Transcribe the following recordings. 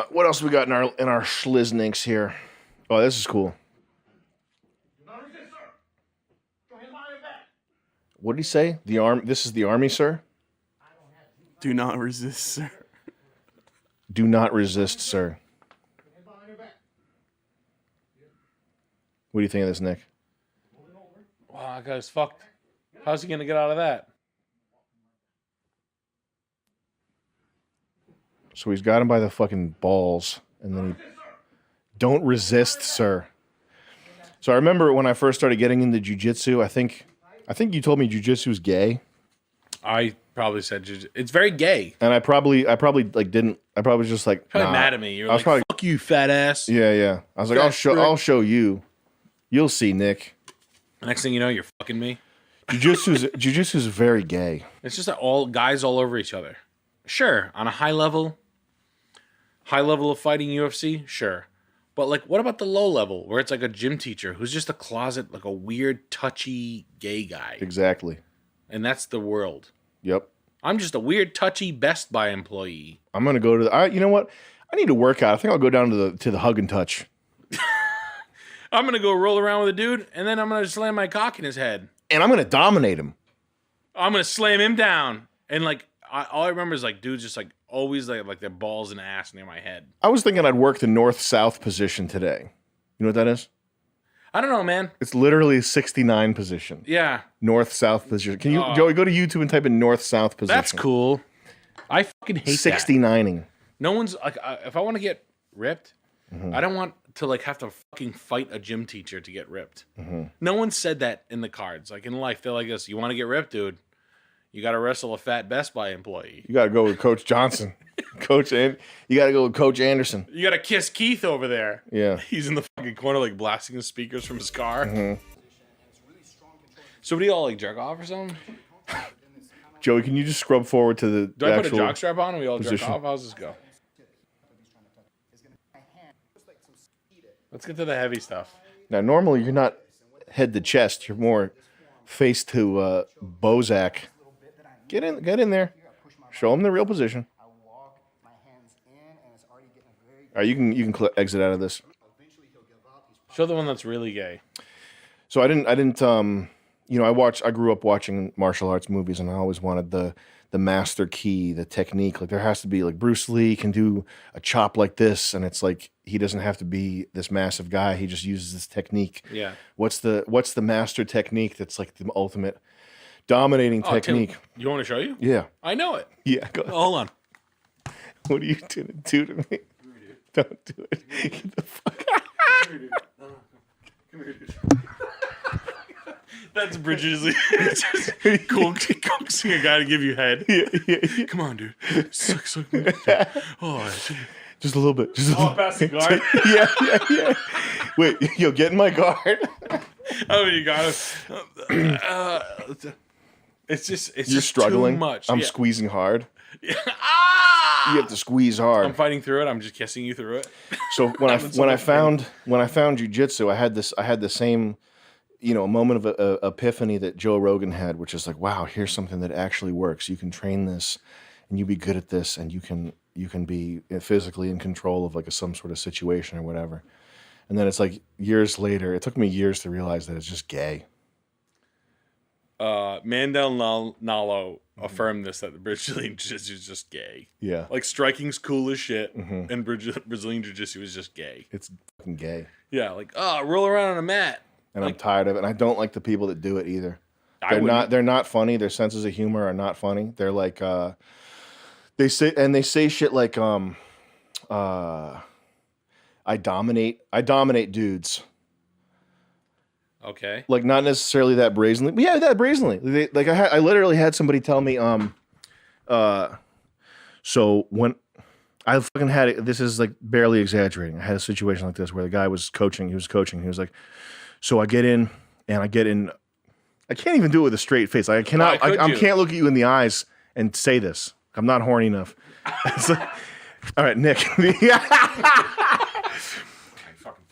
What else we got in our schlizzninks here? Oh, this is cool. What did he say? This is the army, sir? Do not resist, sir. Do not resist, sir. What do you think of this, Nick? Wow, that guy's fucked. How's he gonna get out of that? So he's got him by the fucking balls, and then don't resist, sir. So I remember when I first started getting into jiu-jitsu, I think you told me jiu-jitsu is gay. I probably said jiu-jitsu. It's very gay. And I probably like didn't. I probably was just like Probably nah. mad at me. You're I was like, probably, fuck you, fat ass. Yeah. I was like, I'll show you. You'll see, Nick. Next thing you know, you're fucking me. Jiu-jitsu is very gay. It's just that all guys all over each other. Sure, on a high level of fighting UFC, sure. But like, what about the low level where it's like a gym teacher who's just a closet, like a weird, touchy gay guy? Exactly. And that's the world. Yep. I'm just a weird, touchy Best Buy employee. I'm gonna go to you know what? I need to work out. I think I'll go down to the hug and touch. I'm gonna go roll around with a dude, and then I'm gonna slam my cock in his head. And I'm gonna dominate him. I'm gonna slam him down, and like all I remember is like dudes just like always like their balls and ass near my head. I was thinking I'd work the north-south position today. You know what that is? I don't know, man. It's literally 69 position. Yeah. North-south position. Can you, Joey, go to YouTube and type in north-south position? That's cool. I fucking hate 69ing. that. No one's like, if I want to get ripped, Mm-hmm. I don't want to like have to fucking fight a gym teacher to get ripped. Mm-hmm. No one said that in the cards. Like in life, they're like this. You want to get ripped, dude? You got to wrestle a fat Best Buy employee. You got to go with Coach Johnson. You got to go with Coach Anderson. You got to kiss Keith over there. Yeah. He's in the fucking corner like blasting his speakers from his car. Mm-hmm. So what do y'all like, jerk off or something? Joey, can you just scrub forward to the Do I put a jock strap on and we all position. jerk off? How's this go? Let's get to the heavy stuff. Now, normally you're not head to chest. You're more face to Bozak. Get in there. Show him the real position. All right, you can exit out of this. Show the one that's really gay. So I didn't. I grew up watching martial arts movies, and I always wanted the master key, the technique. Like there has to be like Bruce Lee can do a chop like this, and it's like he doesn't have to be this massive guy. He just uses this technique. Yeah. What's the master technique that's like the ultimate dominating technique? Tim, you want to show you? Yeah. I know it. Yeah. Go. Hold on. What are you gonna do to me? Don't do it. Get the fuck out. Come here, dude. That's Bridges coaxing a guy to give you head. Yeah. Come on, dude. Suck me. Oh, shit. Just a little bit. Pass the guard. Yeah. Wait, yo, get in my guard. Oh, you got it. It's You're struggling. Too much. I'm squeezing hard. Ah! You have to squeeze hard. I'm fighting through it. I'm just kissing you through it. So when I found jiu-jitsu, I had the same, moment of epiphany that Joe Rogan had, which is like, wow, here's something that actually works. You can train this, and you be good at this, and you can be physically in control of like some sort of situation or whatever. And then it's like years later. It took me years to realize that it's just gay. Mandel Nalo affirmed this, that the Brazilian Jiu-Jitsu is just gay. Yeah. Like striking's cool as shit, and Brazilian Jiu-Jitsu is just gay. It's fucking gay. Yeah, like, roll around on a mat. And like, I'm tired of it. And I don't like the people that do it either. They're not funny. Their senses of humor are not funny. They're like they say shit like I dominate dudes. Okay. Like not necessarily that brazenly. But yeah, that brazenly. I literally had somebody tell me so when I fucking had it, this is like barely exaggerating. I had a situation like this where the guy was coaching. He was like, so I get in. I can't even do it with a straight face. I cannot. I can't look at you in the eyes and say this. I'm not horny enough. Like, all right, Nick.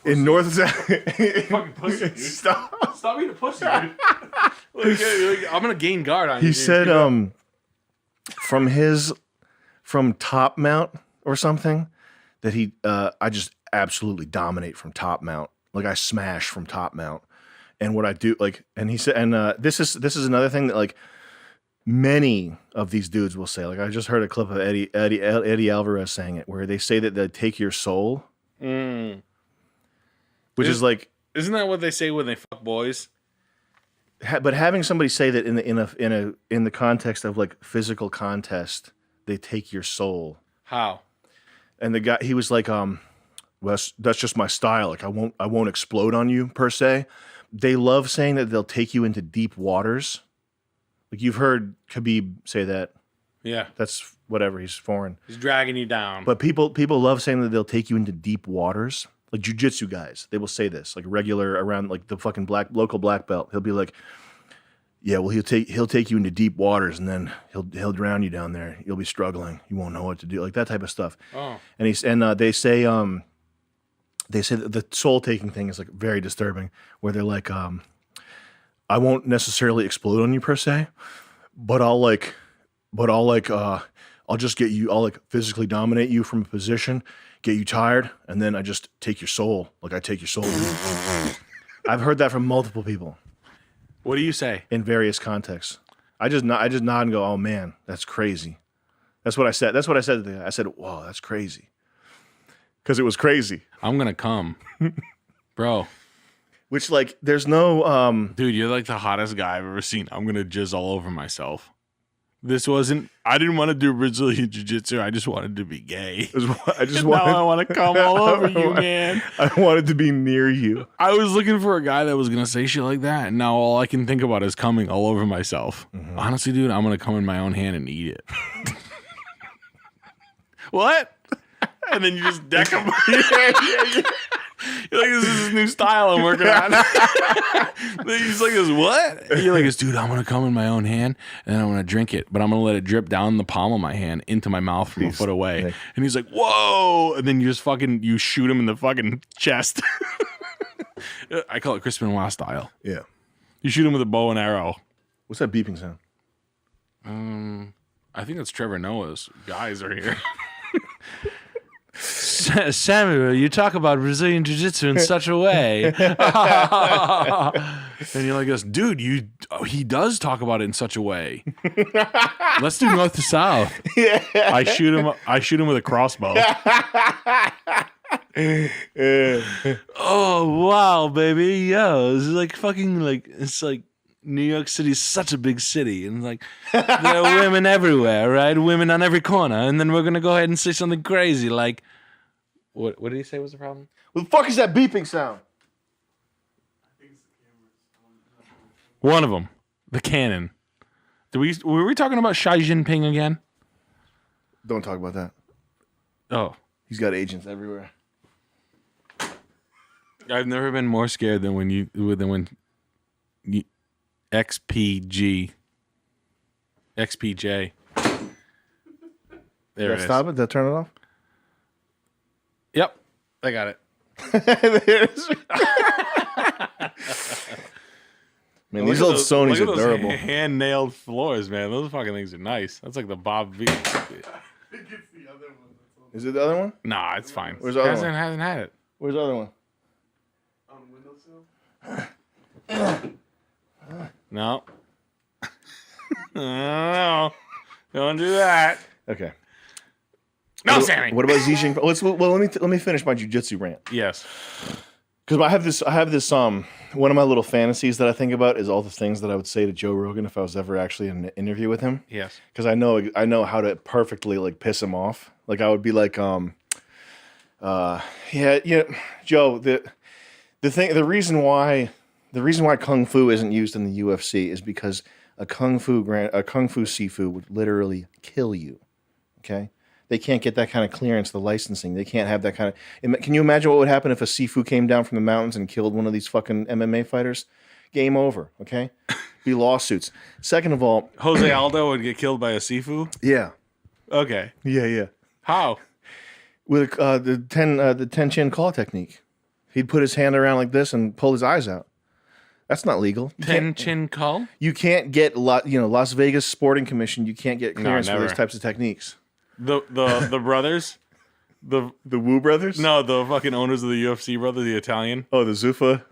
In North, Fucking pussy, dude. Stop being a pussy, dude. I'm gonna gain guard on you. He said, from top mount or something, that I just absolutely dominate from top mount. Like I smash from top mount. And what I do, like, and he said, and this is another thing that like many of these dudes will say. Like I just heard a clip of Eddie Alvarez saying it, where they say that they take your soul, which is like, isn't that what they say when they fuck boys? But having somebody say that in the context of like physical contest, they take your soul. How? And the guy, he was like, well, that's just my style. Like I won't explode on you per se. They love saying that they'll take you into deep waters. Like you've heard Khabib say that. Yeah. That's whatever. He's foreign. He's dragging you down. But people love saying that they'll take you into deep waters. Like Jiu Jitsu guys, they will say this. Like regular around like the fucking local black belt. He'll be like, yeah, well he'll take you into deep waters and then he'll drown you down there. You'll be struggling. You won't know what to do. Like that type of stuff. Oh. And they say that the soul taking thing is like very disturbing, where they're like, I won't necessarily explode on you per se, but I'll just get you, I'll like physically dominate you from a position, get you tired, and then I just take your soul. Like I take your soul. I've heard that from multiple people. What do you say? In various contexts. I just nod and go, oh man, that's crazy. That's what I said. That's what I said to the guy. I said, whoa, that's crazy. Because it was crazy. I'm going to come. Bro. Which, like, there's no... Dude, you're like the hottest guy I've ever seen. I'm going to jizz all over myself. I didn't want to do Brazilian Jiu-Jitsu. I just wanted to be gay. Now I want to come all over you, man. I wanted to be near you. I was looking for a guy that was going to say shit like that, and now all I can think about is coming all over myself. Mm-hmm. Honestly, dude, I'm going to come in my own hand and eat it. What? And then you just deck him. Yeah. You're like, this is his new style I'm working on. He's like, this what? And you're like, dude, I'm going to come in my own hand and then I'm going to drink it, but I'm going to let it drip down the palm of my hand into my mouth from a foot away. Nice. And he's like, whoa. And then you just you shoot him in the fucking chest. I call it Chris Benoit style. Yeah. You shoot him with a bow and arrow. What's that beeping sound? I think that's Trevor Noah's. Guys are here. Samuel, you talk about Brazilian Jiu-Jitsu in such a way. And you're like this, dude, he does talk about it in such a way. Let's do north to south. Yeah. I shoot him with a crossbow. Oh, wow, baby. Yo, it's like fucking like, it's like New York City's such a big city, and like there are women everywhere, right? Women on every corner, and then we're gonna go ahead and say something crazy like, what did he say was the problem? What the fuck is that beeping sound? One of them, the cannon. Were we talking about Xi Jinping again? Don't talk about that. Oh, he's got agents everywhere. I've never been more scared than when XPJ. There it is. Stop it? Did I turn it off? Yep. I got it. Man, these old Sonys are durable. Hand-nailed floors, man. Those fucking things are nice. That's like the Bob V. I think it's the other one. Is it the other one? Nah, it's fine. Where's the other one? Hasn't had it. Where's the other one? On the windowsill? No. No. Don't do that. Okay. No, Sammy. What about Xi Jinping? Let me finish my jiu-jitsu rant. Yes. Because I have this one of my little fantasies that I think about is all the things that I would say to Joe Rogan if I was ever actually in an interview with him. Yes. Because I know how to perfectly like piss him off. Like I would be like, Joe, the reason why kung fu isn't used in the UFC is because a kung fu sifu would literally kill you. Okay. They can't get that kind of clearance, the licensing. They can't have that kind of... Can you imagine what would happen if a Sifu came down from the mountains and killed one of these fucking MMA fighters? Game over, okay? Be lawsuits. Second of all... Jose Aldo would get killed by a Sifu? Yeah. Okay. Yeah. How? With the ten chin claw technique. He'd put his hand around like this and pull his eyes out. That's not legal. Ten chin call? You can't get, Las Vegas Sporting Commission, you can't get clearance for those types of techniques. The brothers? The Wu brothers? No, the fucking owners of the UFC brother, the Italian. Oh, the Zuffa.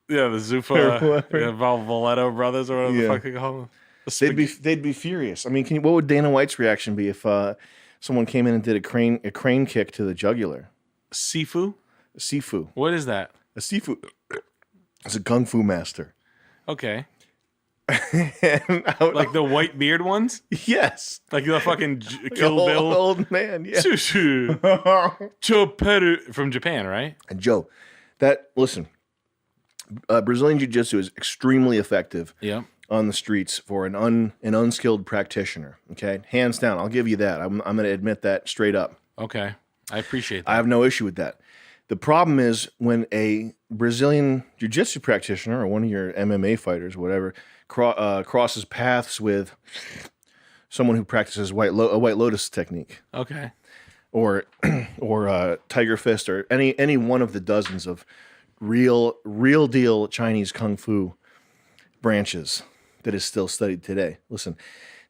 Yeah, the Zuffa, Valvoletto brothers, or whatever the Yeah. fuck they call them. They'd be furious. I mean, what would Dana White's reaction be if someone came in and did a crane kick to the jugular? Sifu? Sifu. What is that? A Sifu is a kung fu master. Okay. And Like the white beard ones? yes, Like the fucking Kill Bill? old man. Yeah. Choperu from Japan, right? And Joe, listen, Brazilian Jiu-Jitsu is extremely effective. Yeah. On the streets for an unskilled practitioner. Okay, hands down, I'll give you that. I'm going to admit that straight up. Okay. I appreciate that. I have no issue with that. The problem is when a Brazilian jiu-jitsu practitioner or one of your MMA fighters, whatever, crosses paths with someone who practices a white lotus technique, Okay. or tiger fist, or any one of the dozens of real deal Chinese kung fu branches that is still studied today. Listen,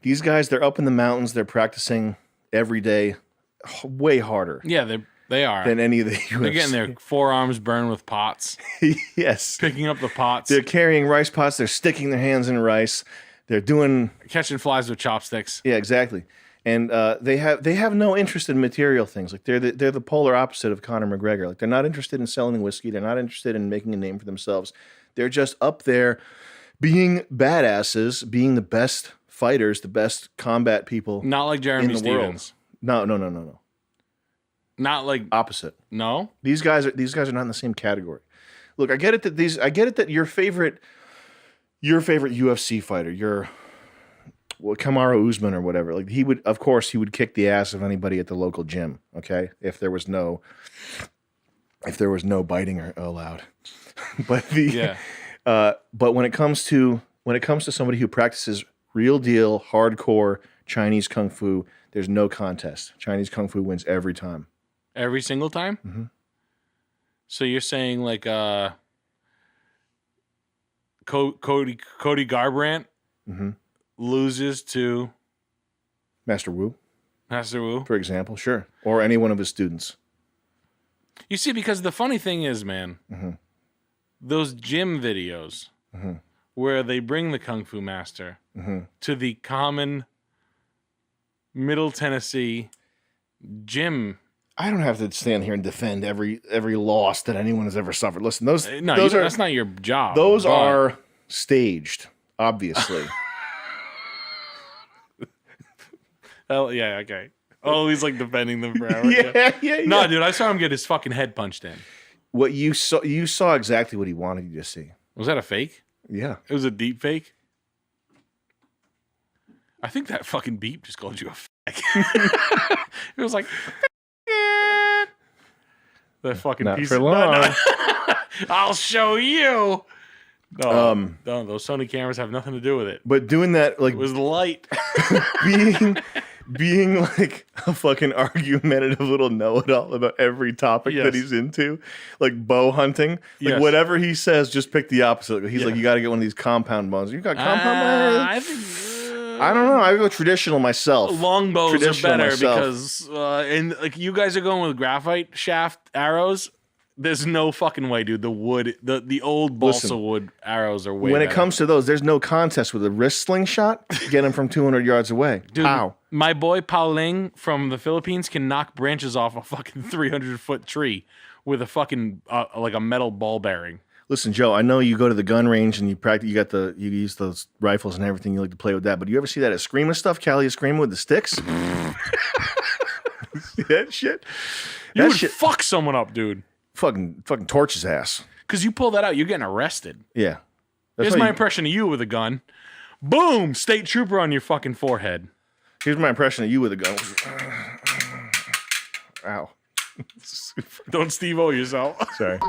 these guys, they're up in the mountains, they're practicing every day, way harder. Yeah, they are. Than any of the UFC. They're getting their forearms burned with pots. Yes. Picking up the pots. They're carrying rice pots. They're sticking their hands in rice. They're doing... Catching flies with chopsticks. Yeah, exactly. And they have no interest in material things. Like they're the polar opposite of Conor McGregor. Like they're not interested in selling whiskey. They're not interested in making a name for themselves. They're just up there being badasses, being the best fighters, the best combat people. Not like Jeremy Stevens. No. Not like opposite. No. These guys are not in the same category. Look, I get it that your favorite UFC fighter, Kamaru Usman or whatever, like he would kick the ass of anybody at the local gym, okay? If there was no biting allowed. But when it comes to somebody who practices real deal hardcore Chinese kung fu, there's no contest. Chinese kung fu wins every time. Every single time? Mm-hmm. So you're saying like Cody Garbrandt loses to Master Wu, for example, sure, or any one of his students. You see, because the funny thing is, man, those gym videos where they bring the Kung Fu Master to the common Middle Tennessee gym. I don't have to stand here and defend every loss that anyone has ever suffered. Listen, that's not your job. Those are staged, obviously. Oh yeah, okay. Oh, he's like defending them forever. Yeah. No, dude, I saw him get his fucking head punched in. What you saw exactly what he wanted you to see. Was that a fake? Yeah. It was a deep fake? I think that fucking beep just called you a fag. It was like... The fucking Not piece for of... long. No. I'll show you! No, those Sony cameras have nothing to do with it. But doing that, like... It was light. being like a fucking argumentative little know-it-all about every topic that he's into, like bow hunting, like whatever he says, just pick the opposite. He's like, you got to get one of these compound bows. You got compound bows? I don't know. I go traditional myself. Longbows are better because, and like you guys are going with graphite shaft arrows. There's no fucking way, dude. The wood, the old balsa wood arrows are way When better. it comes to those, there's no contest with a wrist slingshot. Get him from 200 yards away. Dude, Pow. My boy Pauling from the Philippines can knock branches off a fucking 300-foot tree with a fucking like a metal ball bearing. Listen, Joe, I know you go to the gun range and you practice. You use those rifles and everything. You like to play with that. But do you ever see that Eskrima stuff? Cali Eskrima with the sticks. See that shit? You would fuck someone up, dude. Fucking torch his ass. Because you pull that out, you're getting arrested. Yeah. Here's my impression of you with a gun. Boom! State trooper on your fucking forehead. Here's my impression of you with a gun. Ow. Don't Steve-O yourself. Sorry.